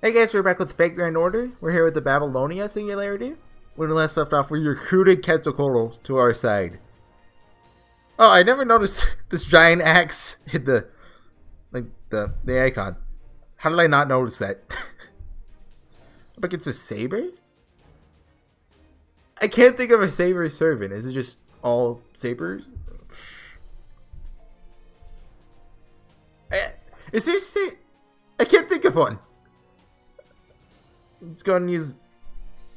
Hey guys, we're back with Fate Grand Order. We're here with the Babylonia singularity. When we last left off, we recruited Quetzalcoatl to our side. Oh, I never noticed this giant axe in the icon. How did I not notice that? Like it's a saber? I can't think of a saber servant. Is it just all sabers? Is there I can't think of one. Let's go and use,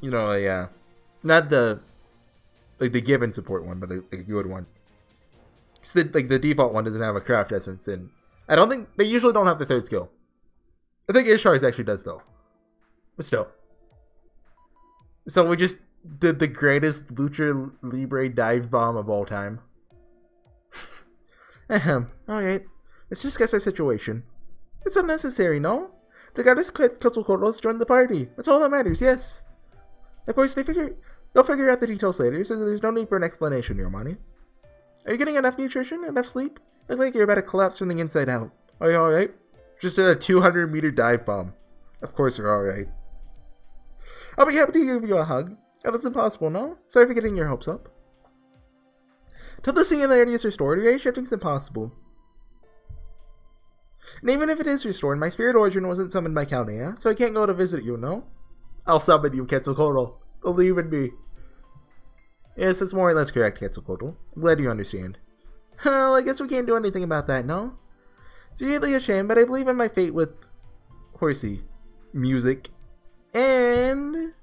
you know, not the the given support one, but a good one. It's the default one doesn't have a craft essence, and I don't think they usually don't have the third skill. I think Ishar's actually does though, but still. So we just did the greatest Lucha Libre dive bomb of all time. Ahem. Alright. Let's discuss our situation. It's unnecessary, no? The goddess Quetzalcoatl has joined the party. That's all that matters, yes. Of course, they'll figure out the details later, so there's no need for an explanation, Romani. Are you getting enough nutrition? Enough sleep? Look like you're about to collapse from the inside out. Are you alright? Just did a 200-meter dive bomb. Of course you're alright. I'll be happy to give you a hug. Oh, that's impossible, no? Sorry for getting your hopes up. Till the singularity is restored, your age shifting's impossible. And even if it is restored, my spirit origin wasn't summoned by Chaldea, so I can't go to visit you, no? I'll summon you, Quetzalcoatl. Believe in me. Yes, that's more or less correct, Quetzalcoatl. I'm glad you understand. Well, I guess we can't do anything about that, no? It's really a shame, but I believe in my fate with Horsey. Music. And...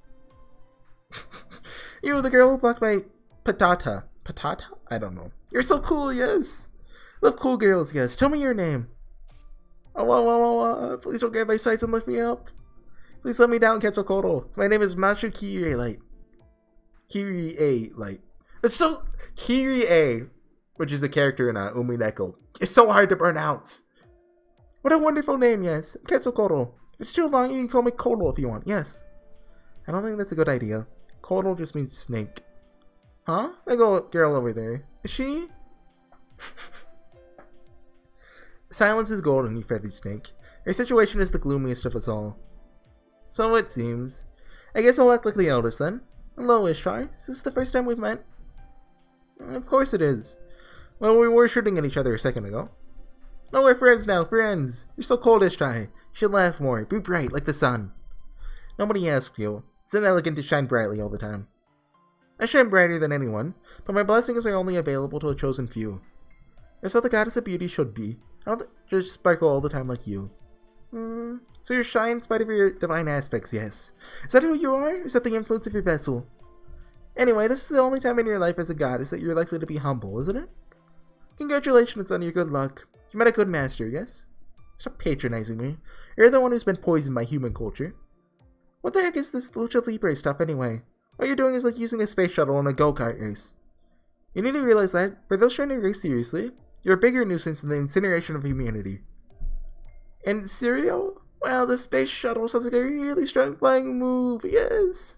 you, the girl who blocked my patata. Patata? I don't know. You're so cool, yes. Love cool girls, yes. Tell me your name. Oh, please don't get my sights and lift me up. Please let me down, Quetzalcoatl. My name is Mashu Kirie Light. It's still Kirie, which is the character in Umineko. It's so hard to pronounce. What a wonderful name, yes. Quetzalcoatl. It's too long, you can call me Coatl if you want, yes. I don't think that's a good idea. Coatl just means snake. Huh? That girl over there. Is she? Silence is golden, you feathered snake. Your situation is the gloomiest of us all. So it seems. I guess I'll act like the eldest then. Hello, Ishtar. Is this the first time we've met? Of course it is. Well, we were shooting at each other a second ago. No, we're friends now, friends. You're so cold, Ishtar. You should laugh more. Be bright, like the sun. Nobody asked you. It's inelegant to shine brightly all the time. I shine brighter than anyone, but my blessings are only available to a chosen few. That's how the goddess of beauty should be. I don't just sparkle all the time like you. So you're shy in spite of your divine aspects, yes. Is that who you are? Or is that the influence of your vessel? Anyway, this is the only time in your life as a goddess that you're likely to be humble, isn't it? Congratulations on your good luck. You met a good master, yes? Stop patronizing me. You're the one who's been poisoned by human culture. What the heck is this Lucha Libre stuff anyway? All you're doing is like using a space shuttle on a go-kart race. You need to realize that, for those trying to race seriously, you're a bigger nuisance than the incineration of humanity. And cereal? Wow, the space shuttle sounds like a really strong flying move, yes!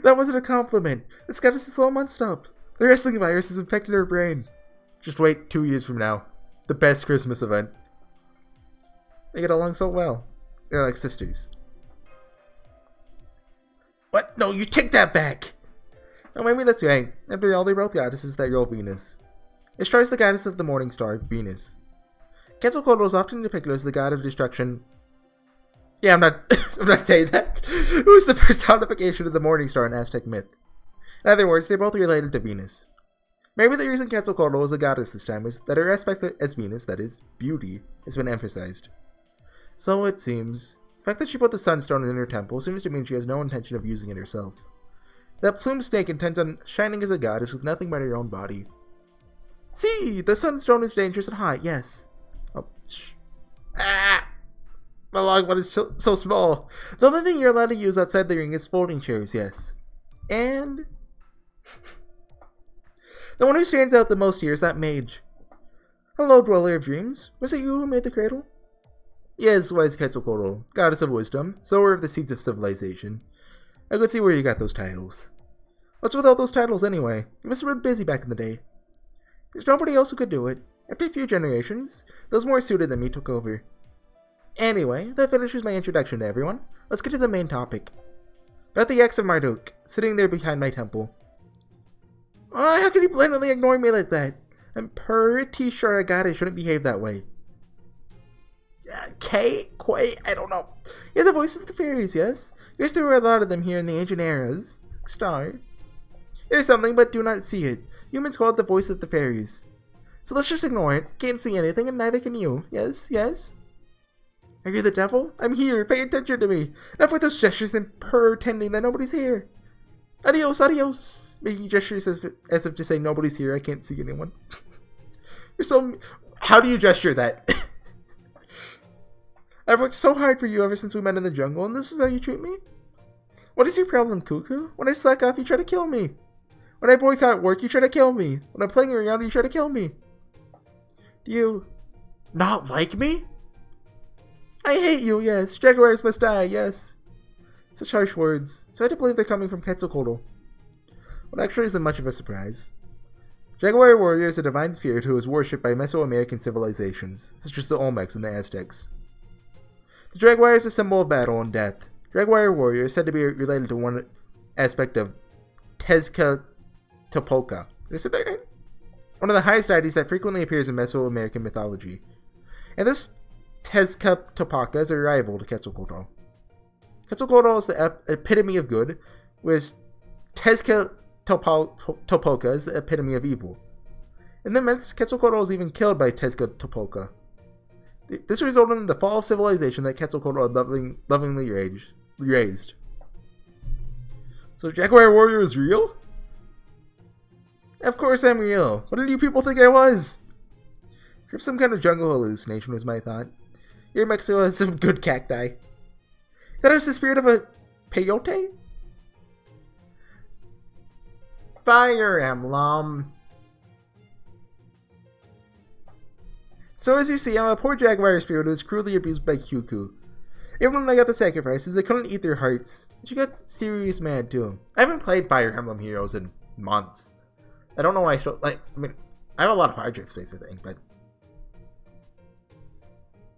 That wasn't a compliment. It's got us all munched up. The wrestling virus has infected her brain. Just wait 2 years from now. The best Christmas event. They get along so well. They're like sisters. What? No, you take that back! No, maybe that's right. After all, they're both goddesses that rule Venus. Ishtar is the goddess of the morning star, Venus. Quetzalcoatl is often depicted as the god of destruction. Yeah, I'm not saying that. Who is the personification of the morning star in Aztec myth? In other words, they're both related to Venus. Maybe the reason Quetzalcoatl is a goddess this time is that her aspect as Venus, that is, beauty, has been emphasized. So it seems. The fact that she put the sunstone in her temple seems to mean she has no intention of using it herself. That plumed snake intends on shining as a goddess with nothing but her own body. See, the sunstone is dangerous and hot, yes. Oh, shh. Ah! The long one is so small. The only thing you're allowed to use outside the ring is folding chairs, yes. And... the one who stands out the most here is that mage. Hello, dweller of dreams. Was it you who made the cradle? Yes, wise Quetzalcoatl, goddess of wisdom, sower of the seeds of civilization. I could see where you got those titles. What's with all those titles anyway? You must have been busy back in the day. There's nobody else who could do it. After a few generations, those more suited than me took over. Anyway, that finishes my introduction to everyone. Let's get to the main topic. About the X of Marduk, sitting there behind my temple. Oh, how can he blatantly ignore me like that? I'm pretty sure a god shouldn't behave that way. Quay, I don't know. You're the voices of the fairies, yes? Yes, there were a lot of them here in the ancient eras. Star. There's something, but do not see it. Humans call it the voice of the fairies. So let's just ignore it. Can't see anything, and neither can you. Yes, yes? Are you the devil? I'm here. Pay attention to me. Enough with those gestures and pretending that nobody's here. Adios, adios. Making gestures as if to say nobody's here. I can't see anyone. You're so... How do you gesture that? I've worked so hard for you ever since we met in the jungle, and this is how you treat me? What is your problem, Cuckoo? When I slack off, you try to kill me. When I boycott work, you try to kill me. When I'm playing around, you try to kill me. Do you not like me? I hate you, yes. Jaguars must die, yes. Such harsh words. So I had to believe they're coming from Quetzalcoatl. What actually isn't much of a surprise. Jaguar warrior is a divine spirit who is worshipped by Mesoamerican civilizations, such as the Olmecs and the Aztecs. The Jaguar is a symbol of battle and death. Jaguar warrior is said to be related to one aspect of Tezcatlipoca. Did I say that right? One of the highest deities that frequently appears in Mesoamerican mythology. And this Tezcatlipoca is a rival to Quetzalcoatl. Quetzalcoatl is the epitome of good, whereas Tezcatlipoca is the epitome of evil. In the myths, Quetzalcoatl is even killed by Tezcatlipoca. This resulted in the fall of civilization that Quetzalcoatl had lovingly raised. So Jaguar warrior is real? Of course I'm real. What did you people think I was? Perhaps some kind of jungle hallucination was my thought. Here in Mexico has some good cacti. That is the spirit of a peyote? Fire Emblem. So as you see, I'm a poor jaguar spirit who was cruelly abused by Cuckoo. Even when I got the sacrifices, I couldn't eat their hearts. She got serious mad too. I haven't played Fire Emblem Heroes in months. I don't know why I still, I have a lot of hard drive space, I think, but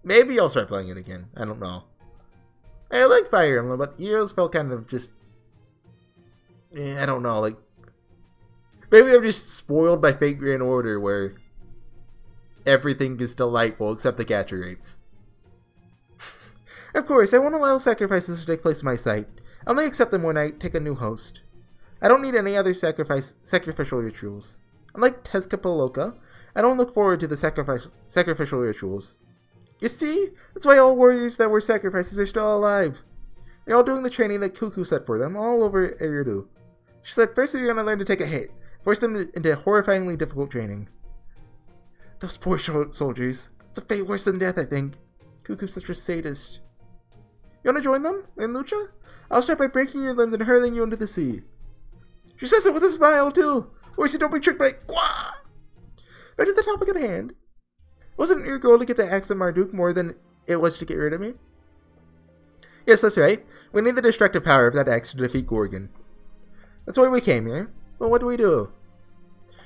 maybe I'll start playing it again. I don't know. I like Fire Emblem, but Heroes felt kind of just, I don't know, like, maybe I'm just spoiled by Fate Grand Order, where everything is delightful except the gacha rates. Of course, I won't allow sacrifices to take place in my site. I only accept them when I take a new host. I don't need any other sacrificial rituals. Unlike Tezcatlipoca, I don't look forward to the sacrificial rituals. You see? That's why all warriors that were sacrifices are still alive. They're all doing the training that Cuckoo set for them all over Eridu. She said first you're going to learn to take a hit. Force them into horrifyingly difficult training. Those poor soldiers. It's a fate worse than death, I think. Cuckoo's such a sadist. You want to join them in Lucha? I'll start by breaking your limbs and hurling you into the sea. She says it with a smile, too. Horsey, don't be tricked by... Gwah! Back to the topic at hand. Wasn't your goal to get the axe of Marduk more than it was to get rid of me? Yes, that's right. We need the destructive power of that axe to defeat Gorgon. That's why we came here. But what do we do?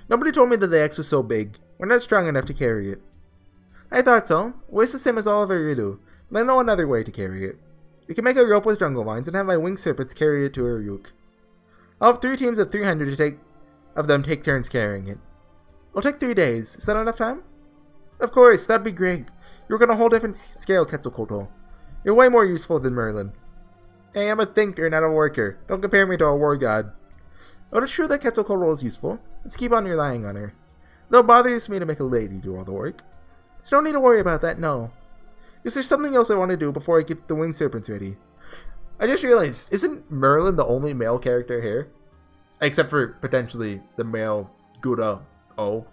Nobody told me that the axe was so big. We're not strong enough to carry it. I thought so. Weight's the same as all of Eridu, but I know another way to carry it. We can make a rope with jungle vines and have my winged serpents carry it to Uruk. I'll have 3 teams of 300 take turns carrying it. It'll take 3 days. Is that enough time? Of course, that'd be great. You're on a whole different scale, Quetzalcoatl. You're way more useful than Merlin. Hey, I'm a thinker, not a worker. Don't compare me to a war god. But it's true that Quetzalcoatl is useful. Let's keep on relying on her. Though it bothers me to make a lady do all the work. So don't need to worry about that, no. Because there's something else I want to do before I get the winged serpents ready. I just realized, isn't Merlin the only male character here? Except for, potentially, the male Gouda O.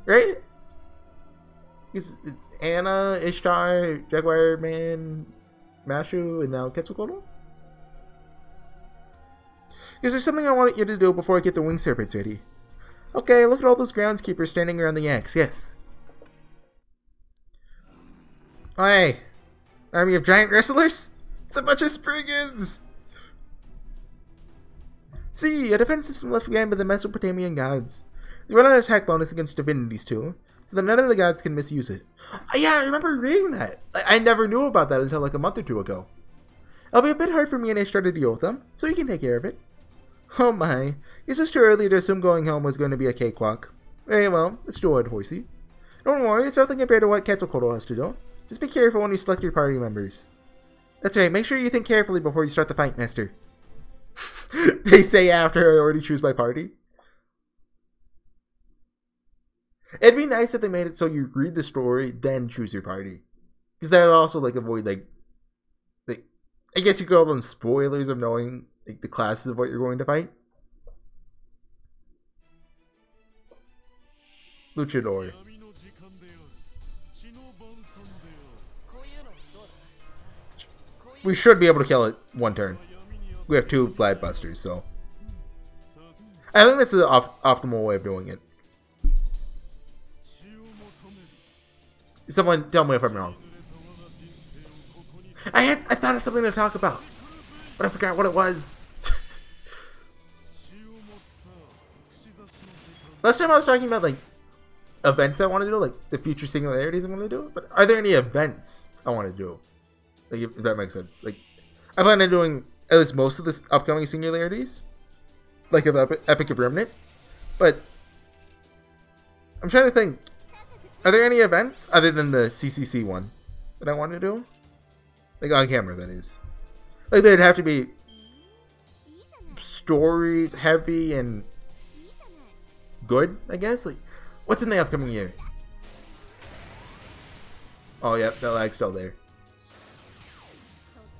Right? It's Anna, Ishtar, Jaguar Man, Mashu, and now Quetzalcoatl? Because there's something I want you to do before I get the winged serpents ready. Okay, look at all those groundskeepers standing around the axe, yes. Oh, hey. Army of giant wrestlers? It's a bunch of Spriggans! See, a defense system left behind by the Mesopotamian gods. They run an attack bonus against divinities too, so that none of the gods can misuse it. Yeah, I remember reading that. I never knew about that until like a month or two ago. It'll be a bit hard for me and Ishtar to deal with them, so you can take care of it. Oh my, it's just too early to assume going home was going to be a cakewalk. Very well, let's do it, Horsey. Don't worry, it's nothing compared to what Quetzalcoatl has to do. Just be careful when you select your party members. That's right, make sure you think carefully before you start the fight, Master. They say after I already choose my party. It'd be nice if they made it so you read the story, then choose your party. Because that would also like avoid like I guess you could call them spoilers of knowing like the classes of what you're going to fight. Luchador. We should be able to kill it one turn. We have 2 Bladbusters, so I think that's the optimal way of doing it. Someone tell me if I'm wrong. I thought of something to talk about, but I forgot what it was. Last time I was talking about like events I want to do, like the future singularities I want to do. But are there any events I want to do? Like if that makes sense. Like I plan on doing at least most of this upcoming singularities, like about Epic of Remnant. But I'm trying to think. Are there any events other than the CCC one that I want to do? Like on camera, that is. Like they'd have to be story heavy and good, I guess. Like, what's in the upcoming year? Oh, yeah, that lag's still there.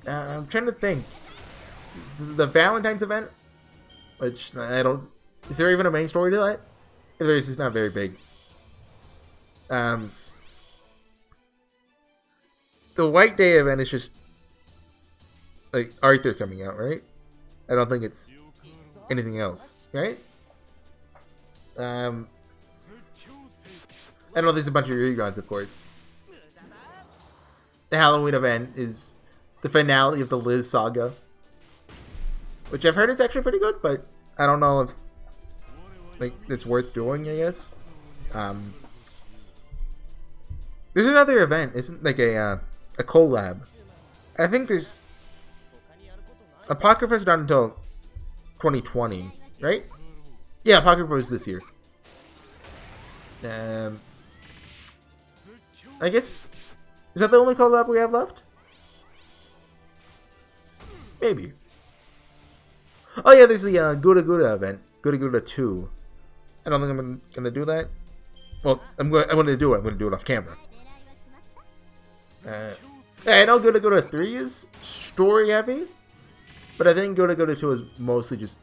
I'm trying to think. The Valentine's event, which I don't. Is there even a main story to that? If there is, it's not very big. The White Day event is just like Arthur coming out, right? I don't think it's anything else, right? I know there's a bunch of reruns, of course. The Halloween event is the finale of the Liz saga, which I've heard is actually pretty good, but I don't know if like it's worth doing, I guess. There's another event, isn't like a collab. I think there's Apocrypha's not until 2020, right? Yeah, Apocrypha is this year. I guess is that the only collab we have left? Maybe. Oh yeah, there's the Gouda Gouda event, Gouda Gouda 2. I don't think I'm gonna do that. Well, I'm gonna do it. I'm gonna do it off camera. I know Gouda Gouda 3 is story heavy, but I think Gouda Gouda 2 is mostly just,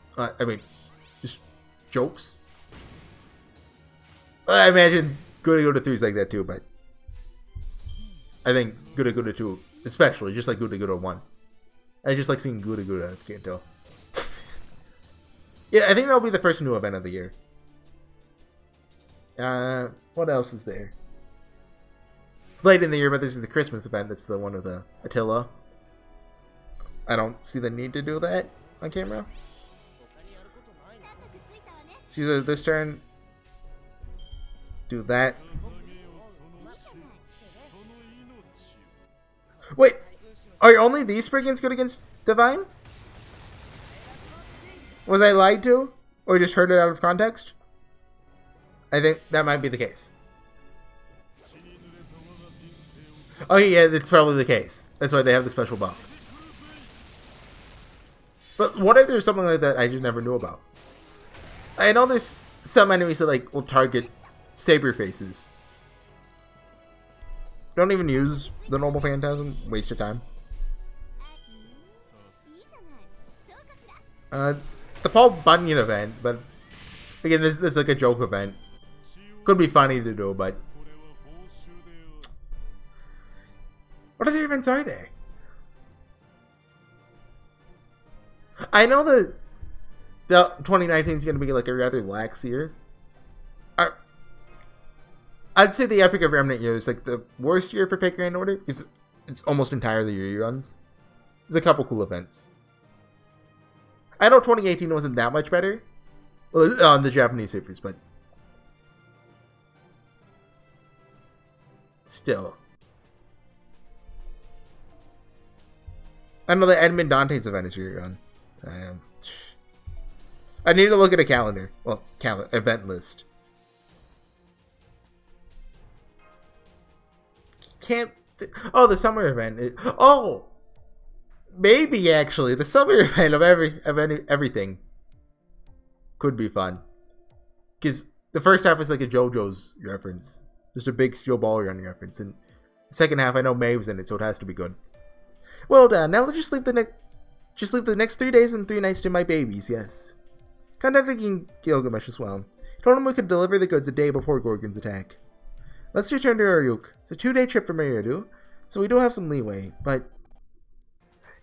just jokes. I imagine Gouda Gouda 3 is like that too, but I think Gouda Gouda 2, especially, just like Gouda Gouda 1. I just like seeing Gouda Gouda, if you can't tell. Yeah, I think that'll be the first new event of the year. What else is there? It's late in the year, but this is the Christmas event. That's the one with the Attila. I don't see the need to do that on camera. It's either this turn, do that. Wait, are only these Spriggans good against Divine? Was I lied to? Or just heard it out of context? I think that might be the case. Oh yeah, that's probably the case. That's why they have the special buff. But what if there's something like that I just never knew about? I know there's some enemies that like will target saber faces. Don't even use the normal Phantasm. Waste of time. The Paul Bunyan event, but again, this is like a joke event. Could be funny to do, but what other events are there? I know the 2019 is going to be like a rather lax year. I'd say the Epic of Remnant year is like the worst year for Fake Grand Order because it's almost entirely reruns. There's a couple cool events. I know 2018 wasn't that much better on the Japanese servers, but Still. I know that Edmund Dante's event is here on. I need to look at a calendar. Well, event list. Oh, the summer event. Oh! Maybe, actually. The summer event of everything could be fun. Because the first half is like a JoJo's reference. Just a big Steel Ball Run reference. And the second half, I know Maeve's in it, so it has to be good. Well done. Now let's just leave the next 3 days and 3 nights to my babies, yes. Contacting Gilgamesh as well. Told him we could deliver the goods a day before Gorgon's attack. Let's return to Ryuk. It's a 2-day trip from Eridu, so we do have some leeway, but...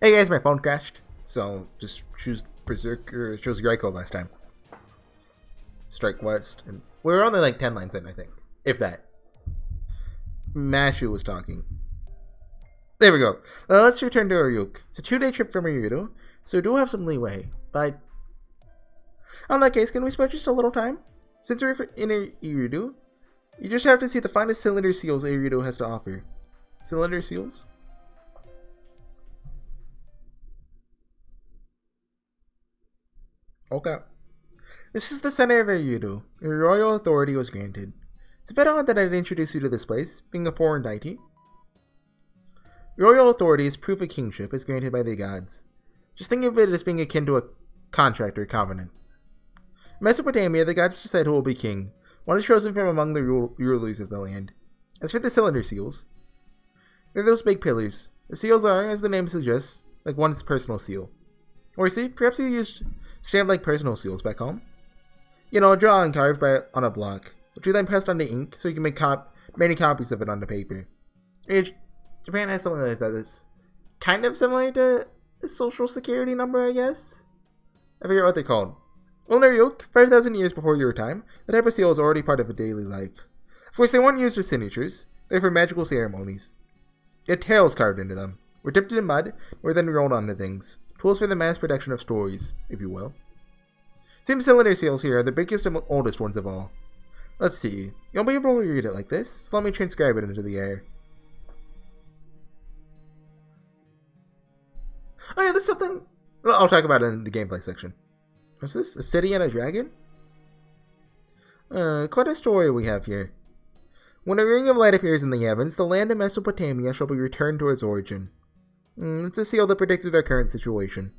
Hey guys, my phone crashed, so just choose Berserker, chose Geico last time. Strike West, and we were only like 10 lines in, I think. If that. Mashu was talking. There we go. Let's return to Ryuk. It's a 2-day trip from Eridu, so we do have some leeway, but... On that case, can we spend just a little time? Since we're in Eridu, you just have to see the finest cylinder seals Eridu has to offer. Cylinder seals? Okay. This is the center of Eridu. Your royal authority was granted. It's a bit odd that I'd introduce you to this place, being a foreign deity. Royal authority is proof of kingship as granted by the gods. Just think of it as being akin to a contract or covenant. In Mesopotamia, the gods decide who will be king. One is chosen from among the rulers of the land. As for the cylinder seals, they're those big pillars. The seals are, as the name suggests, like one's personal seal. Or see, perhaps you used stamp-like personal seals back home. You know, draw and carved on a block, which you then pressed onto ink so you can make many copies of it on the paper. Japan has something like that that's kind of similar to a social security number, I guess? I forget what they're called. Well, in Ryuk, 5,000 years before your time, the type of seal is already part of a daily life. Of course, they weren't used as signatures, they're for magical ceremonies. They had tails carved into them, were dipped in mud, or then rolled onto things. Tools for the mass production of stories, if you will. Same cylinder seals here are the biggest and oldest ones of all. Let's see, you'll be able to read it like this, so let me transcribe it into the air. Oh yeah, there's something... Well, I'll talk about it in the gameplay section. What's this? A city and a dragon? Quite a story we have here. When a ring of light appears in the heavens, the land of Mesopotamia shall be returned to its origin. It's a seal that predicted our current situation.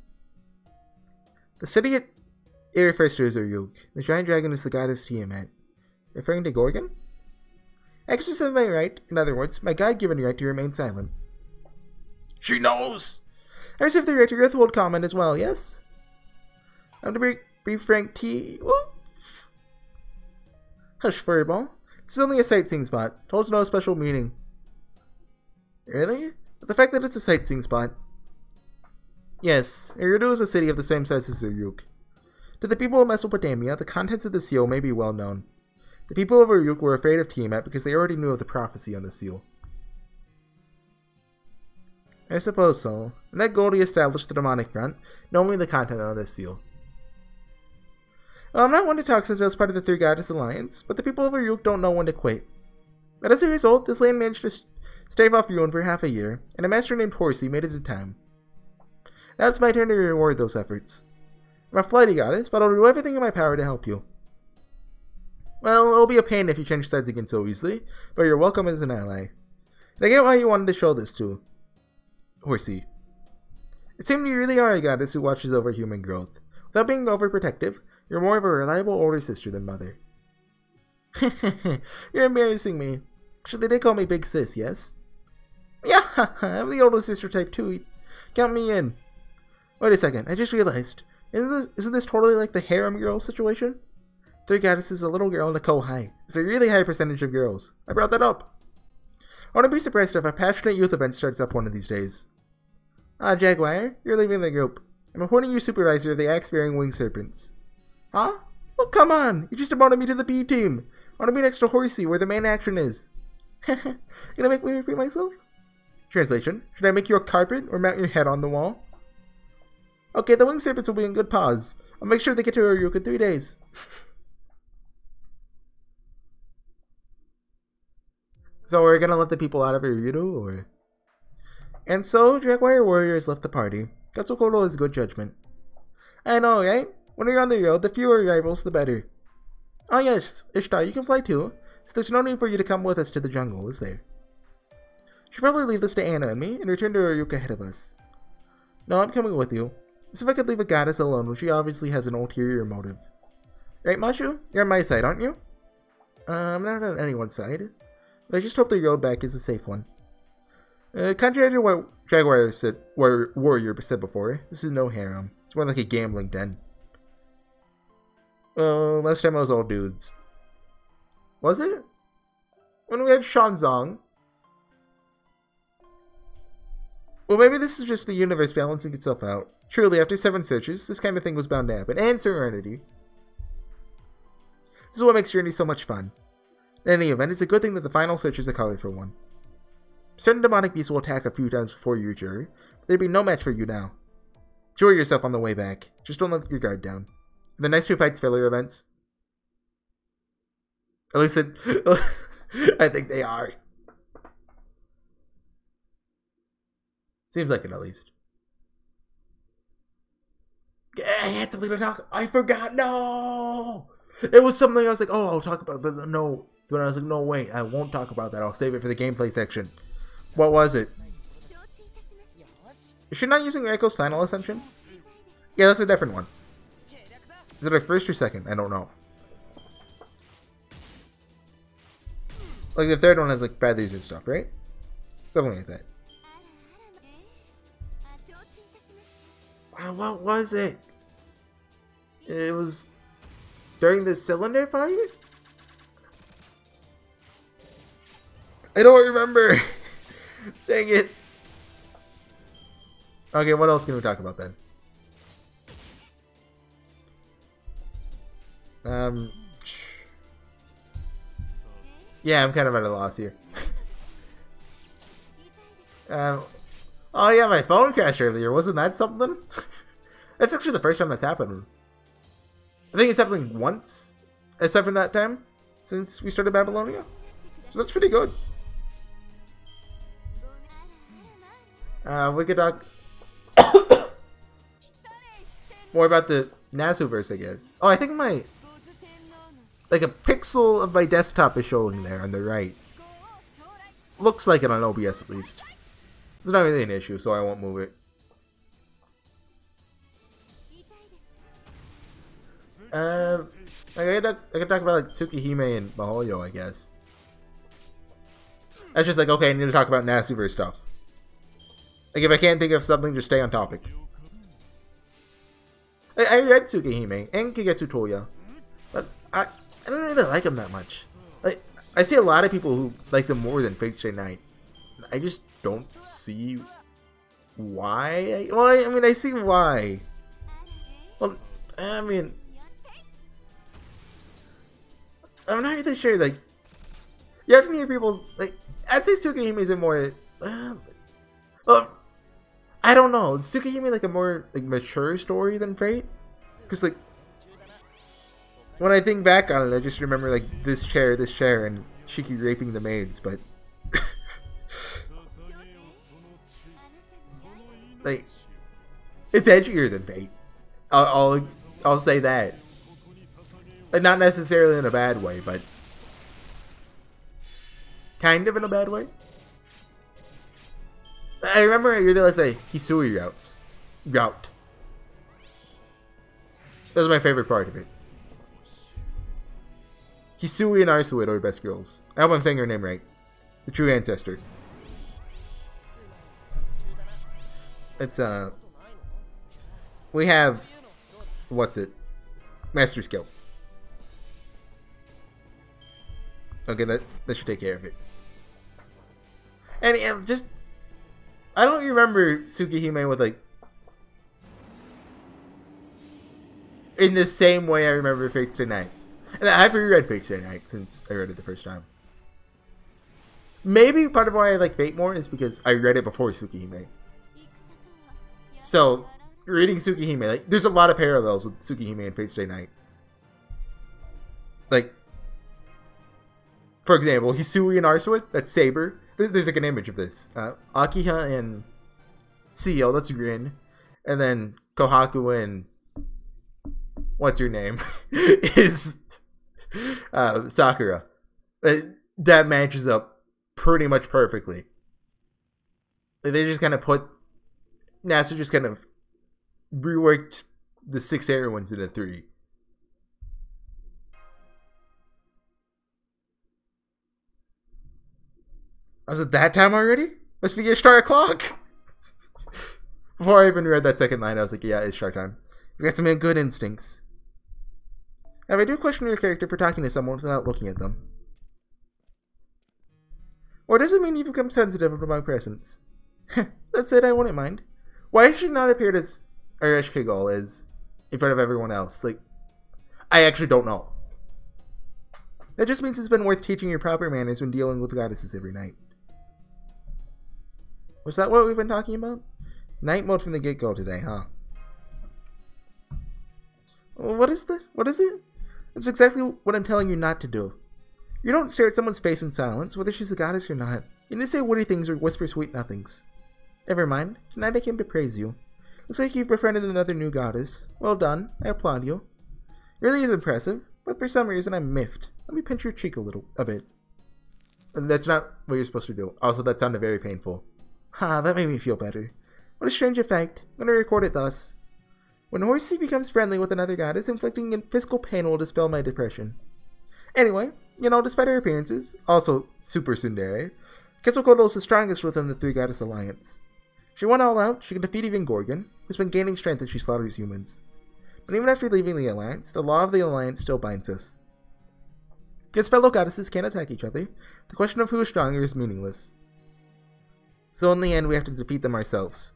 The city it refers to as Ryuk. The giant dragon is the goddess Tiamat. Referring to Gorgon? Exercise my right, in other words, my God-given right to remain silent. She knows! I reserve the right to Earthwold comment as well, yes? I'm to be frank, Woof. Hush, Fireball. This is only a sightseeing spot. Holds no special meaning. Really? But the fact that it's a sightseeing spot. Yes, Eridu is a city of the same size as Ryuk. To the people of Mesopotamia, the contents of the seal may be well known. The people of Ryuk were afraid of Tiamat because they already knew of the prophecy on the seal. I suppose so. And that Goldie established the demonic front, knowing the content of this seal. Well, I'm not one to talk since I was part of the Three Goddess Alliance, but the people of Ryuk don't know when to quit. But as a result, this land managed to stave off ruin for half a year, and a master named Horsey made it a time. Now it's my turn to reward those efforts. I'm a flighty goddess, but I'll do everything in my power to help you. Well, it'll be a pain if you change sides again so easily, but you're welcome as an ally. And I get why you wanted to show this to Horsey. It seems you really are a goddess who watches over human growth. Without being overprotective, you're more of a reliable older sister than mother. You're embarrassing me. Actually, they did call me Big Sis, yes? Yeah, I'm the older sister type too. Count me in. Wait a second, I just realized. Isn't this totally like the harem girl situation? Three goddesses, a little girl, and a Kohai. It's a really high percentage of girls. I brought that up. I wouldn't be surprised if a passionate youth event starts up one of these days. Ah, Jaguar, you're leaving the group. I'm appointing you supervisor of the axe-bearing winged serpents. Huh? Well, come on! You just promoted me to the B team! I want to be next to Horsey, where the main action is. Gonna make me repeat myself? Translation. Should I make you a carpet, or mount your head on the wall? Okay, the winged serpents will be in good paws. I'll make sure they get to Ryuk in 3 days. So we're gonna let the people out of Irudo, or? And so, Jaguar warriors left the party. Katsukoro is good judgment. I know, right? When you're on the road, the fewer rivals, the better. Oh yes, Ishtar, you can fly too. So there's no need for you to come with us to the jungle, is there? Should probably leave this to Anna and me, and return to Ryuka ahead of us. No, I'm coming with you. As if I could leave a goddess alone when she obviously has an ulterior motive. Right, Mashu? You're on my side, aren't you? I'm not on anyone's side. But I just hope the road back is a safe one. Contrary to what Jaguar said, Warrior said before, this is no harem. It's more like a gambling den. Well, last time I was all dudes. Was it? When we had Shanzong. Well, maybe this is just the universe balancing itself out. Truly, after 7 searches, this kind of thing was bound to happen. And Serenity. This is what makes Journey so much fun. In any event, it's a good thing that the final search is a colorful one. Certain demonic beasts will attack a few times before you, Jury, but there'd be no match for you now. Enjoy yourself on the way back. Just don't let your guard down. The next 2 fights filler events. At least I think they are. Seems like it, at least. I had something to talk. I forgot. No, it was something I was like, oh, I'll talk about. But no, but I was like, no, wait, I won't talk about that. I'll save it for the gameplay section. What was it? Is she not using Reiko's final ascension? Yeah, that's a different one. Is it her first or second? I don't know. Like the third one has like bad and stuff, right? Something like that. Wow, what was it? It was during the cylinder fight? I don't remember. Dang it. Okay, what else can we talk about then? Yeah, I'm kind of at a loss here. Oh yeah, my phone crashed earlier. Wasn't that something? That's actually the first time that's happened. I think it's happening once, aside from that time, since we started Babylonia. So that's pretty good. We could talk more about the Nasuverse, I guess. Oh, I think my... like a pixel of my desktop is showing there on the right. Looks like it on OBS at least. It's not really an issue, so I won't move it. I could talk about like Tsukihime and Mahoyo, I guess. That's just like, okay, I need to talk about Nasuverse stuff. Like, if I can't think of something, just stay on topic. I read Tsukihime and Kigetsu Toya, but I don't really like them that much. Like, I see a lot of people who like them more than Fate Stay Night. I just don't see why. Well, I mean, I see why. Well, I mean, I'm not really sure. Like, you have to hear people like. I'd say Tsukihime is a more. Well, I don't know. Is Tsukihime like a more like mature story than Fate? Because like, when I think back on it, I just remember like this chair, and Shiki raping the maids. But like, it's edgier than Fate. I'll say that. But not necessarily in a bad way, but kind of in a bad way. I remember I really like the Hisui route. That was my favorite part of it. Hisui and Arsuit are best girls. I hope I'm saying her name right. The true ancestor. It's we have, what's it? Master skill. Okay, that should take care of it. And just, I don't remember Tsukihime with like, in the same way I remember Fate Stay Night. And I've reread Fate Stay Night since I read it the first time. Maybe part of why I like Fate more is because I read it before Tsukihime. So, reading Tsukihime, like, there's a lot of parallels with Tsukihime and Fate Stay Night. Like, for example, Hisui and Arsua, that's Saber. There's like an image of this. Akiha and Seo, that's Rin. And then Kohaku and what's your name? is Sakura. That matches up pretty much perfectly. They just kind of NASA just kind of reworked the 6 heroines into 3. Was it that time already? Must be Ishtar o'clock. Before I even read that second line, I was like, yeah, it's Ishtar time. You got some good instincts. Now, I do question your character for talking to someone without looking at them. Or does it mean you've become sensitive to my presence? That's it, I wouldn't mind. Why should not appear as Arash Kigal is in front of everyone else? Like, I actually don't know. That just means it's been worth teaching your proper manners when dealing with goddesses every night. Was that what we've been talking about? Night mode from the get-go today, huh? What is it? That's exactly what I'm telling you not to do. You don't stare at someone's face in silence, whether she's a goddess or not. You didn't say witty things or whisper sweet nothings. Never mind. Tonight I came to praise you. Looks like you've befriended another new goddess. Well done. I applaud you. It really is impressive, but for some reason I'm miffed. Let me pinch your cheek a bit. And that's not what you're supposed to do. Also, that sounded very painful. Ha, that made me feel better. What a strange effect. I'm gonna record it thus. When Horsey becomes friendly with another goddess, inflicting physical pain will dispel my depression. Anyway, despite her appearances, also super tsundere, Quetzalcoatl is the strongest within the 3 goddess alliance. She went all out, she can defeat even Gorgon, who's been gaining strength as she slaughters humans. But even after leaving the alliance, the law of the alliance still binds us. Because fellow goddesses can't attack each other, the question of who is stronger is meaningless. So in the end, we have to defeat them ourselves.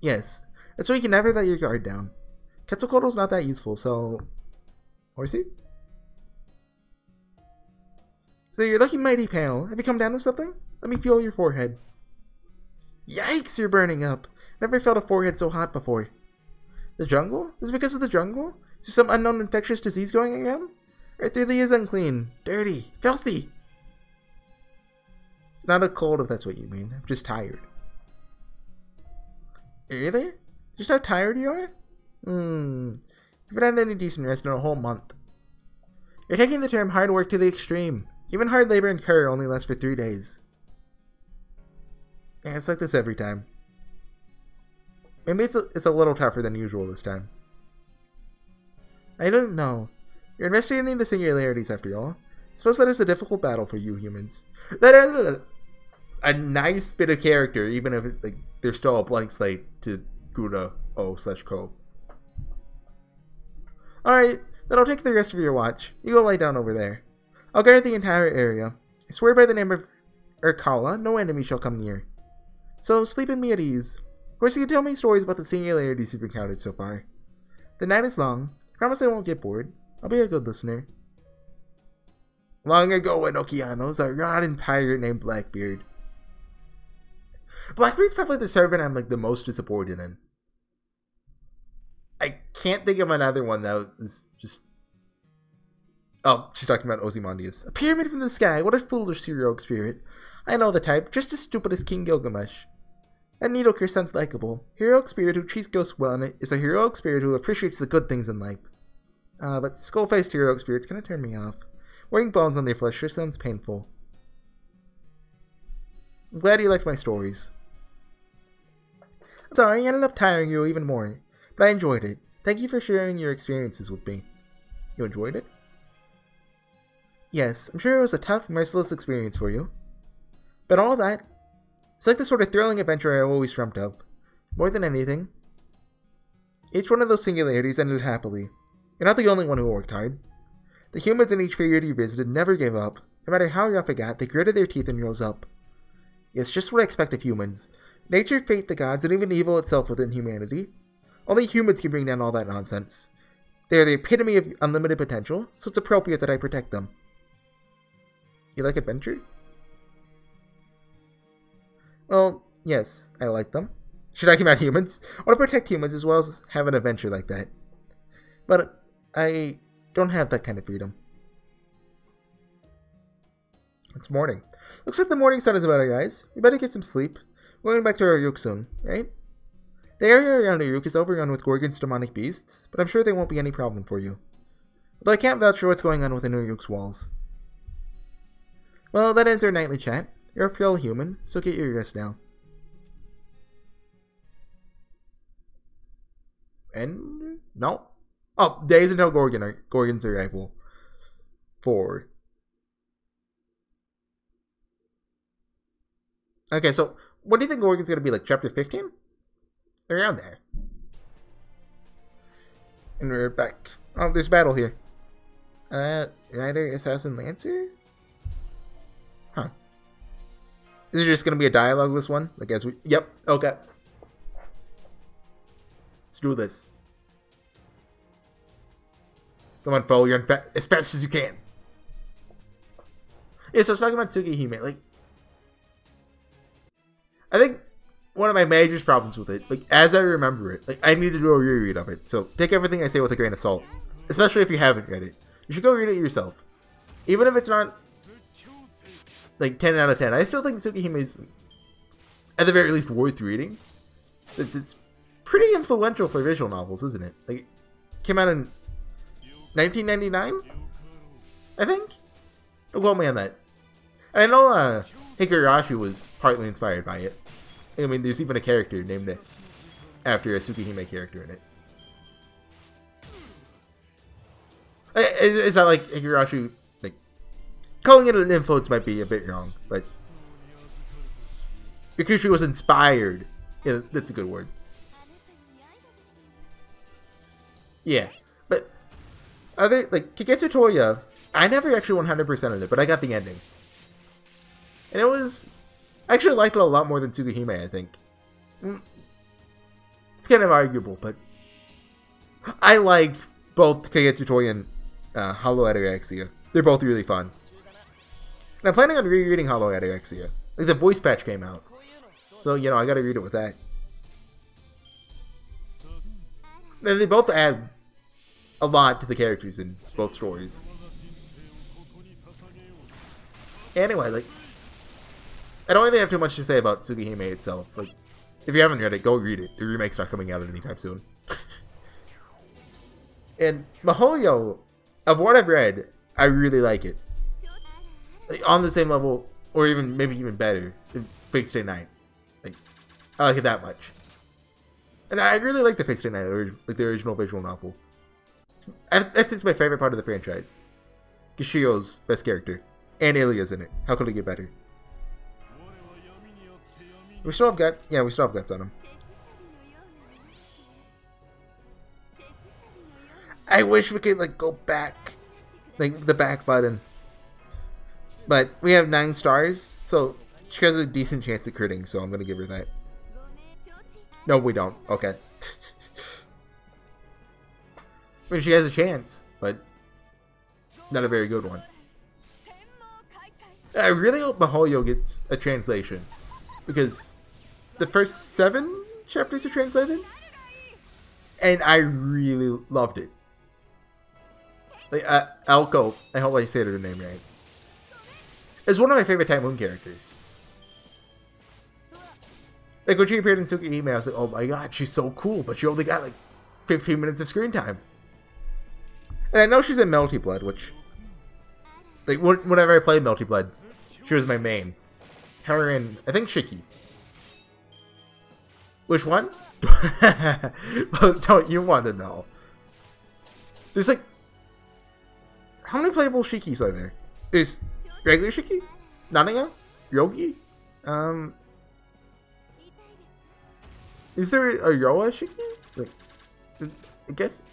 Yes, that's why you can never let your guard down. Quetzalcoatl's not that useful, so... Horsey? So you're looking mighty pale. Have you come down with something? Let me feel your forehead. Yikes, you're burning up. Never felt a forehead so hot before. The jungle? Is it because of the jungle? Is there some unknown infectious disease going around? Earth really is unclean, dirty, filthy. It's not a cold if that's what you mean. I'm just tired. Really? Just how tired you are? You haven't had any decent rest in a whole month. You're taking the term hard work to the extreme. Even hard labor in Kerr only lasts for 3 days. Yeah, it's like this every time. Maybe it's a little tougher than usual this time. I don't know. You're investigating the singularities after all. I suppose that is a difficult battle for you humans. That is a nice bit of character, even if there's still a blank slate to Gouda O/Co. Alright, then I'll take the rest of your watch. You go lie down over there. I'll guard the entire area. I swear by the name of Urkala, no enemy shall come near. So sleep in me at ease. Of course, you can tell me stories about the singularities you've encountered so far. The night is long. I promise I won't get bored. I'll be a good listener. Long ago in Okeanos, a rotten pirate named Blackbeard. Blackbeard's probably the servant I'm the most disappointed in. I can't think of another one that was just... Oh, she's talking about Ozymandias. A pyramid from the sky, what a foolish heroic spirit. I know the type, just as stupid as King Gilgamesh. That Needlecurse sounds likable. Heroic spirit who treats ghosts well and is a heroic spirit who appreciates the good things in life. But skull-faced heroic spirits kind of turn me off. Wearing bones on their flesh sure sounds painful. I'm glad you liked my stories. I'm sorry I ended up tiring you even more, but I enjoyed it. Thank you for sharing your experiences with me. You enjoyed it? Yes, I'm sure it was a tough, merciless experience for you. But all that, it's like the sort of thrilling adventure I always dreamt of. More than anything, each one of those singularities ended happily. You're not the only one who worked hard. The humans in each period you visited never gave up. No matter how rough it got, they gritted their teeth and rose up. It's just what I expect of humans. Nature, fate, the gods, and even evil itself within humanity. Only humans can bring down all that nonsense. They are the epitome of unlimited potential, so it's appropriate that I protect them. You like adventure? Well, yes, I like them. Should I come out humans? I want to protect humans as well as have an adventure like that. But I don't have that kind of freedom. It's morning. Looks like the morning sun is about to rise. We better get some sleep. We're going back to our Uruk soon, right? The area around Uruk is overrun with Gorgon's demonic beasts, but I'm sure there won't be any problem for you. Although I can't vouch for what's going on within Uruk's walls. Well, that ends our nightly chat. You're a frail human, so get your rest now. And no. Oh, days until Gorgon's arrival. 4. Okay, so what do you think Gorgon's gonna be like? Chapter 15? Around there. And we're back. Oh, there's battle here. Rider, Assassin, Lancer? Huh. Is it just gonna be a dialogue, this one? Like as we... Yep, okay. Let's do this. Come on, foe, you're as fast as you can. Yeah, so I was talking about Tsukihime, like... I think one of my major problems with it, like, as I remember it, like, I need to do a reread of it. So, take everything I say with a grain of salt. Especially if you haven't read it. You should go read it yourself. Even if it's not, like, 10 out of 10. I still think Tsukihime is, at the very least, worth reading. It's pretty influential for visual novels, isn't it? Like, it came out in 1999? I think? Don't quote me on that. And I know, Higurashi was partly inspired by it. I mean, there's even a character named it after a Tsukihime character in it. It's not like Higurashi, like, calling it an influence might be a bit wrong, but Higurashi was inspired. Yeah, that's a good word. Yeah, but other, like, Kigetsu Toya, I never actually 100%ed it, but I got the ending. And it was... I actually liked it a lot more than Tsukihime, I think. It's kind of arguable, but... I like both Kagetsu Toya and Hollow Ataraxia. They're both really fun. And I'm planning on rereading Hollow Ataraxia. Like, the voice patch came out. So, you know, I gotta read it with that. And they both add a lot to the characters in both stories. Anyway, like... I don't really have too much to say about Tsukihime itself. Like, if you haven't read it, go read it. The remake's not coming out anytime soon. And Mihoyo, of what I've read, I really like it. Like, on the same level, or even maybe even better, than Fate Stay Night. Like, I like it that much. And I really like the Fate Stay Night, like the original visual novel. It's my favorite part of the franchise. Kishio's best character. And Ilya's in it. How could it get better? We still have guts. Yeah, we still have guts on him. I wish we could, like, go back. Like, the back button. But we have 9 stars, so she has a decent chance at critting, so I'm gonna give her that. No, we don't. Okay. I mean, she has a chance, but not a very good one. I really hope Mihoyo gets a translation. Because the first 7 chapters are translated, and I really loved it. Like, Elko, I hope I said her name right, is one of my favorite Time Moon characters. Like, when she appeared in Tsukihime, I was like, oh my god, she's so cool, but she only got like 15 minutes of screen time. And I know she's in Melty Blood, which, like, whenever I played Melty Blood, she was my main. Her and, I think, Shiki. Which one? Don't you want to know? There's like... How many playable Shikis are there? There's regular Shiki? Naniga? Yogi? Is there a Yoa Shiki? Like, I guess...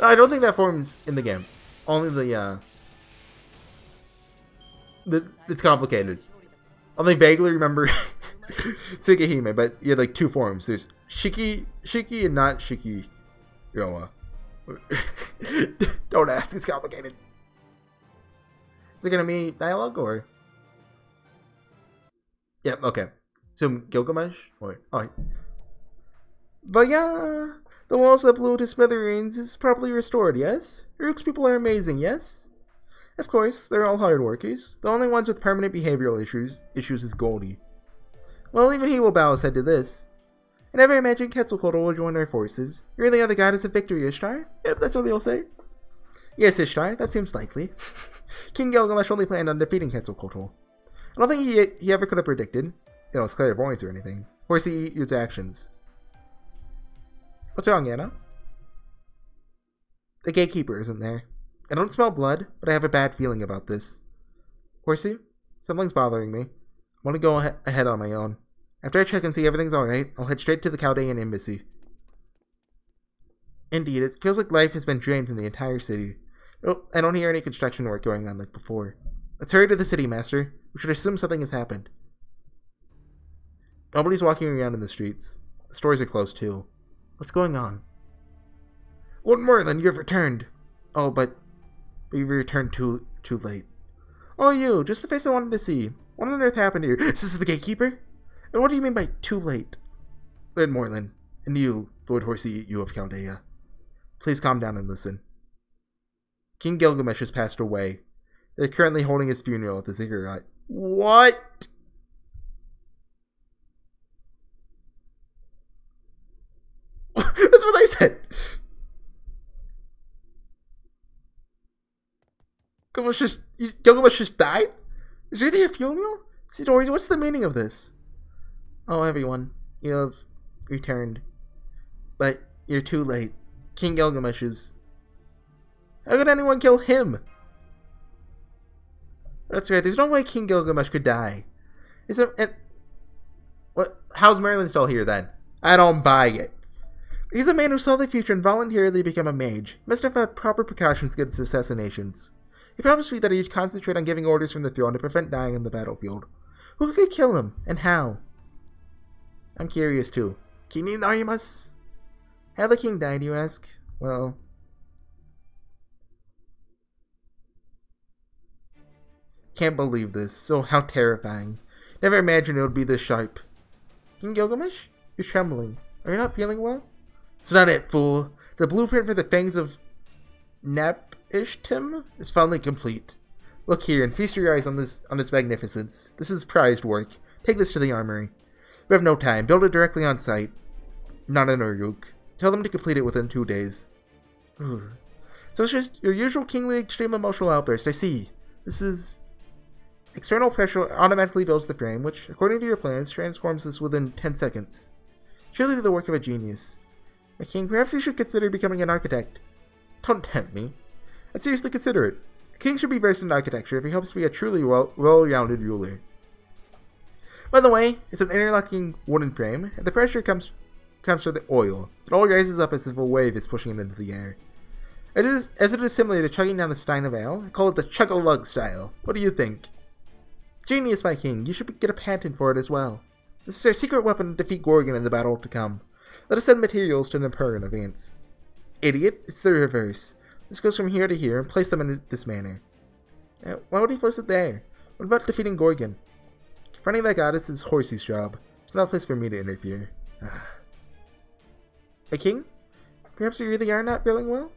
I don't think that forms in the game. Only the, it's complicated. I only vaguely remember Tsukihime, but you had like 2 forms. There's Shiki and not Shiki Yoa. Don't ask, it's complicated. Is it gonna be dialogue or? Yep, okay. So Gilgamesh or alright. But yeah, the walls that blew to smithereens is properly restored, yes? Uruk's people are amazing, yes? Of course, they're all hard workers. The only ones with permanent behavioral issues is Goldie. Well, even he will bow his head to this. I never imagined Quetzalcoatl will join our forces. You're the other goddess of victory, Ishtar? Yep, that's what he'll say. Yes, Ishtar, that seems likely. King Gilgamesh only planned on defeating Quetzalcoatl. I don't think he ever could have predicted, with clairvoyance or anything, HorseyEatYou's actions. What's wrong, Anna? The gatekeeper isn't there. I don't smell blood, but I have a bad feeling about this. Horsey, something's bothering me. I want to go ahead on my own. After I check and see everything's alright, I'll head straight to the Chaldean embassy. Indeed, it feels like life has been drained from the entire city. I don't hear any construction work going on like before. Let's hurry to the city, Master. We should assume something has happened. Nobody's walking around in the streets. The stores are closed too. What's going on? Lord Merlin, you have returned. Oh, but you've returned too late. Oh, you, just the face I wanted to see. What on earth happened here? Is this the gatekeeper? And what do you mean by too late? Lord Merlin, and you, Lord HorseyEatYou of Chaldea. Please calm down and listen. King Gilgamesh has passed away. They're currently holding his funeral at the ziggurat. What? That's what I said. Gilgamesh just died? Is there really a funeral? Sidori, what's the meaning of this? Oh, everyone, you have returned. But you're too late. King Gilgamesh is... How could anyone kill him? That's right, there's no way King Gilgamesh could die. What? How's Merlin still here then? I don't buy it. He's a man who saw the future and voluntarily became a mage. He must have had proper precautions against assassinations. He promised me that he'd concentrate on giving orders from the throne to prevent dying on the battlefield. Who could kill him, and how? I'm curious too. King Narimas? How the king died, you ask? Well... Can't believe this. So how terrifying. Never imagined it would be this sharp. King Gilgamesh? You're trembling. Are you not feeling well? It's not it, fool. The blueprint for the fangs of Nap-Ishtim is finally complete. Look here and feast your eyes on its magnificence. This is prized work. Take this to the armory. We have no time. Build it directly on site. Not in Uruk. Tell them to complete it within 2 days. Ooh. So it's just your usual kingly extreme emotional outburst. I see. This is... External pressure automatically builds the frame, which, according to your plans, transforms this within 10 seconds. Surely the work of a genius. My king, perhaps you should consider becoming an architect. Don't tempt me. I'd seriously consider it. The king should be versed in architecture if he hopes to be a truly well-rounded ruler. By the way, it's an interlocking wooden frame, and the pressure comes from the oil. It all rises up as if a wave is pushing it into the air. As it is similar to chugging down a stein of ale, I call it the chug-a-lug style. What do you think? Genius, my king. You should get a patent for it as well. This is our secret weapon to defeat Gorgon in the battle to come. Let us send materials to Nippur in advance. Idiot, it's the reverse. This goes from here to here and place them in this manner. Why would he place it there? What about defeating Gorgon? Confronting that goddess is Horsey's job. It's not a place for me to interfere. A king? Perhaps you really are not feeling well?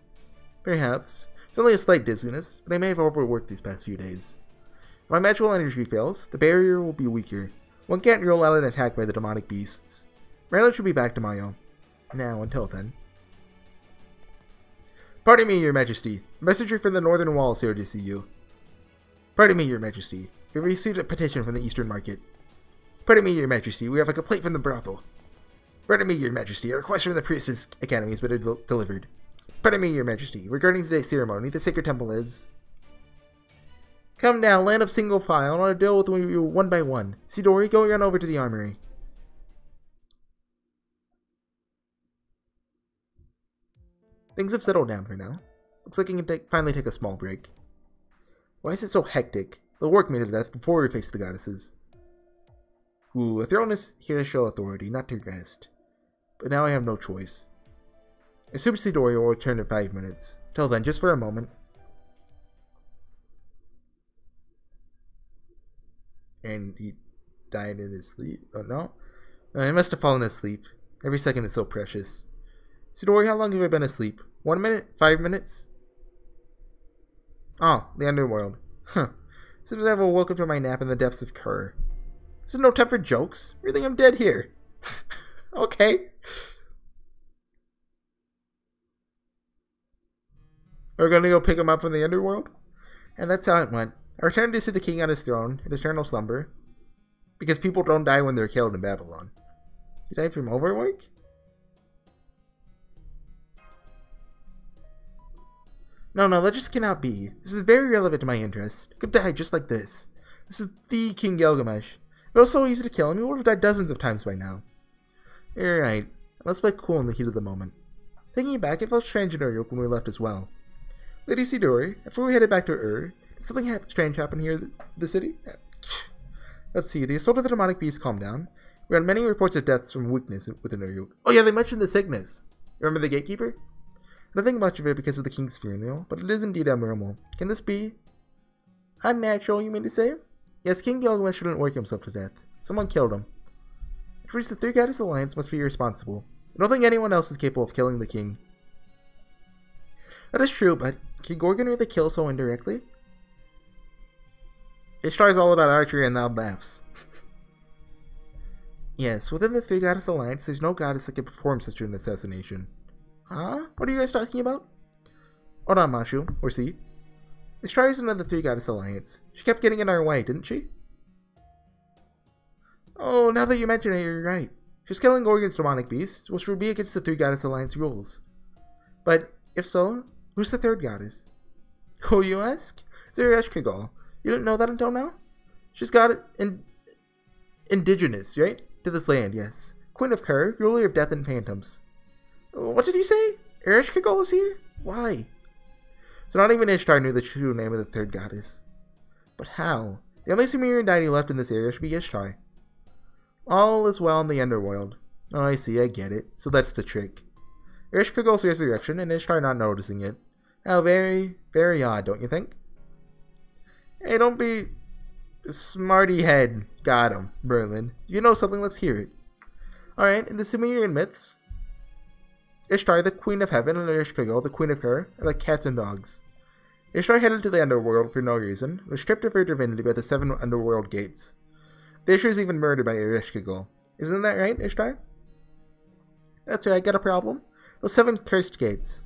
Perhaps. It's only a slight dizziness, but I may have overworked these past few days. If my magical energy fails, the barrier will be weaker. One can't rule out an attack by the demonic beasts. Merlin should be back tomorrow. Now, until then. Pardon me, your majesty. A messenger from the northern wall is here to see you. Pardon me, your majesty. We have received a petition from the eastern market. Pardon me, your majesty. We have a complaint from the brothel. Pardon me, your majesty. A request from the priestess academy has been delivered. Pardon me, your majesty. Regarding today's ceremony, the sacred temple is... Come now, land of single file. I want to deal with you one by one. Sidori, go on over to the armory. Things have settled down for now. Looks like you can finally take a small break. Why is it so hectic? They'll work me to death before we face the goddesses. Ooh, a throne is here to show authority, not to rest. But now I have no choice. I assume Sidori will return in 5 minutes. Till then, just for a moment. And he died in his sleep. Oh no? He must have fallen asleep. Every second is so precious. Sidori, how long have I been asleep? 1 minute? 5 minutes? Oh, the underworld. Huh. Seems I've woken from my nap in the depths of Kerr. This is no time for jokes. Really, I'm dead here. Okay. We're gonna go pick him up from the underworld? And that's how it went. I returned to see the king on his throne, in eternal slumber. Because people don't die when they're killed in Babylon. He died from overwork? No, that just cannot be. This is very relevant to my interest. He could die just like this. This is the King Gilgamesh. It was so easy to kill him, he would have died dozens of times by now. You're right. Let's play cool in the heat of the moment. Thinking back, it felt strange in Uruk when we left as well. Lady Sidori, after we headed back to Ur, did something strange happen here in the city? Let's see, the assault of the demonic beast calmed down. We had many reports of deaths from weakness within Uruk. Oh yeah, they mentioned the sickness. Remember the gatekeeper? I don't think much of it because of the king's funeral, but it is indeed abnormal. Can this be unnatural, you mean to say? Yes, King Gilgamesh shouldn't work himself to death. Someone killed him. Which means the Three Goddess Alliance must be responsible. I don't think anyone else is capable of killing the king. That is true, but can Gorgon really kill so indirectly? Ishtar is all about archery and loud laughs. Yes, within the Three Goddess Alliance, there's no goddess that can perform such an assassination. Huh? What are you guys talking about? Hold on, Mashu, or see. Ishtar isn't in the Three Goddess Alliance. She kept getting in our way, didn't she? Oh, now that you mention it, you're right. She's killing Gorgon's demonic beasts, which would be against the Three Goddess Alliance rules. But, if so, who's the third goddess? Who, you ask? It's Ereshkigal. You didn't know that until now? She's got it indigenous, right? To this land, yes. Queen of Kerr, ruler of death and phantoms. What did you say? Ereshkigal is here? Why? So not even Ishtar knew the true name of the third goddess. But how? The only Sumerian deity left in this area should be Ishtar. All is well in the underworld. Oh, I see, I get it. So that's the trick. Ereshkigal's resurrection and Ishtar not noticing it. How very, very odd, don't you think? Hey, don't be smarty head. Got him, Merlin. You know something, let's hear it. Alright, in the Sumerian myths, Ishtar, the queen of heaven, and Ereshkigal, the queen of Kerr, are like cats and dogs. Ishtar headed to the underworld for no reason, was stripped of her divinity by the 7 underworld gates. The Ishtar is even murdered by Ereshkigal. Isn't that right, Ishtar? That's right, got a problem? Those 7 cursed gates.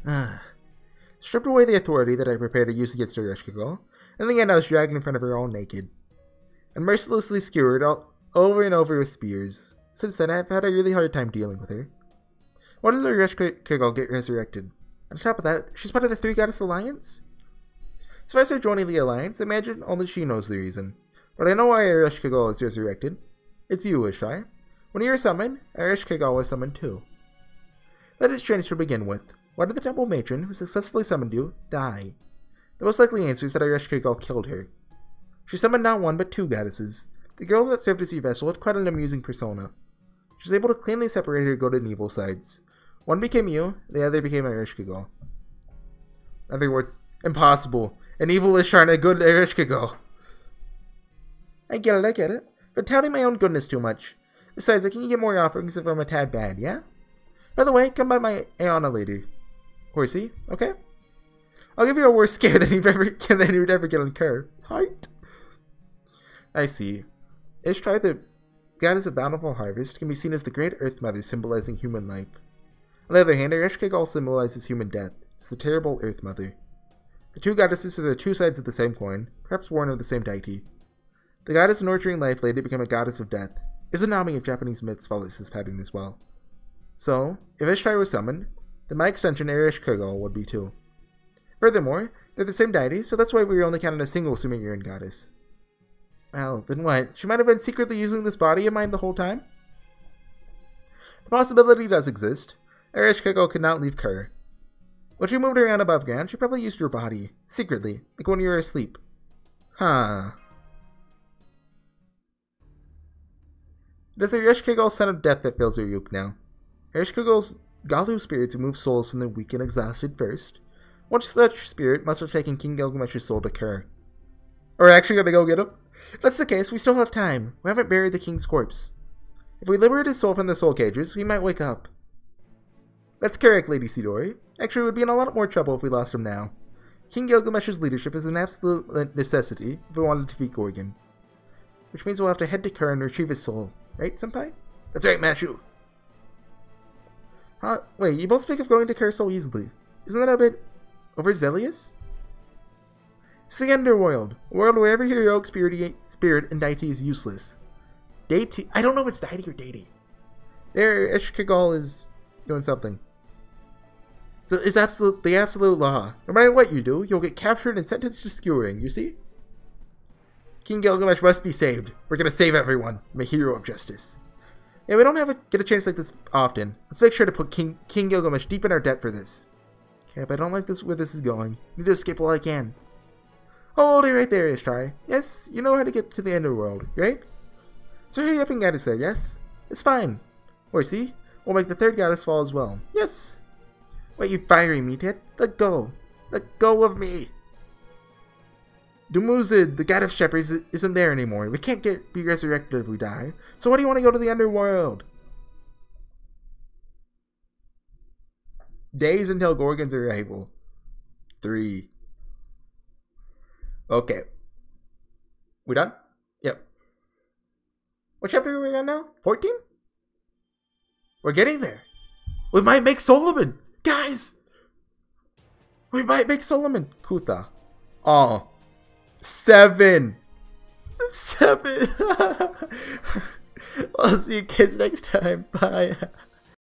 Stripped away the authority that I prepared to use against Ereshkigal, and in the end I was dragged in front of her all naked. And mercilessly skewered over and over with spears. Since then, I've had a really hard time dealing with her. Why did Ereshkigal get resurrected? On top of that, she's part of the Three Goddess Alliance? As far as her joining the Alliance, I imagine only she knows the reason. But I know why Ereshkigal is resurrected. It's you, Ishtar. When you were summoned, Ereshkigal was summoned too. That is strange to begin with. Why did the temple matron, who successfully summoned you, die? The most likely answer is that Ereshkigal killed her. She summoned not 1 but 2 goddesses. The girl that served as your vessel had quite an amusing persona. She was able to cleanly separate her good and evil sides. One became you, the other became Ereshkigal. In other words, impossible. An evil Ishtar and a good Ereshkigal. I get it. But touting my own goodness too much. Besides, I can get more offerings if I'm a tad bad, yeah? By the way, come by my Aeona later. Horsey, okay? I'll give you a worse scare than you'd ever get on Kerr. Heart? I see. Ishtar, the goddess of bountiful harvest, can be seen as the great Earth Mother symbolizing human life. On the other hand, Ereshkigal symbolizes human death. It's the terrible Earth Mother. The 2 goddesses are the 2 sides of the same coin, perhaps born of the same deity. The goddess nurturing life later became a goddess of death. Izanami of Japanese myths follows this pattern as well. So, if Ishtar was summoned, then by extension Ereshkigal would be too. Furthermore, they're the same deity, so that's why we only counted a single Sumerian goddess. Well, then what? She might have been secretly using this body of mine the whole time? The possibility does exist. Ereshkigal could not leave Kerr. When she moved around above ground, she probably used her body, secretly, like when you were asleep. Huh. It is Ereshkigal's son of death that fills Uruk now. Ereshkigal's Galu spirits remove souls from the weak and exhausted first. One such spirit must have taken King Gilgamesh's soul to Kerr. Are we actually gonna go get him? If that's the case, we still have time. We haven't buried the king's corpse. If we liberate his soul from the soul cages, we might wake up. That's correct, Lady Sidori. Actually, we would be in a lot more trouble if we lost him now. King Gilgamesh's leadership is an absolute necessity if we want to defeat Gorgon. Which means we'll have to head to Kerr and retrieve his soul. Right, Senpai? That's right, Mashu! Huh? Wait, you both speak of going to Kerr so easily. Isn't that a bit overzealous? It's the Underworld, a world where every heroic spirit and deity is useless. Deity? I don't know if it's deity or deity. There, Ishkigal is doing something. So it's the absolute law. No matter what you do, you'll get captured and sentenced to skewering, you see? King Gilgamesh must be saved. We're gonna save everyone. I'm a hero of justice. Yeah, we don't get a chance like this often. Let's make sure to put King Gilgamesh deep in our debt for this. Okay, but I don't like where this is going. I need to escape while I can. Hold it right there, Ishtar. Yes, you know how to get to the Underworld, right? So hurry up and get us there, yes? It's fine. Horsey, we'll make the third goddess fall as well. Yes. Wait, you fiery meathead? Let go. Let go of me. Dumuzid, the god of shepherds, isn't there anymore. We can't be resurrected if we die. So why do you want to go to the Underworld? Days until Gorgon's arrival. 3. Okay. We done? Yep. What chapter are we on now? 14? We're getting there. We might make Solomon. Guys! We might make Solomon. Kuta. Oh. 7. 7. I'll see you kids next time. Bye.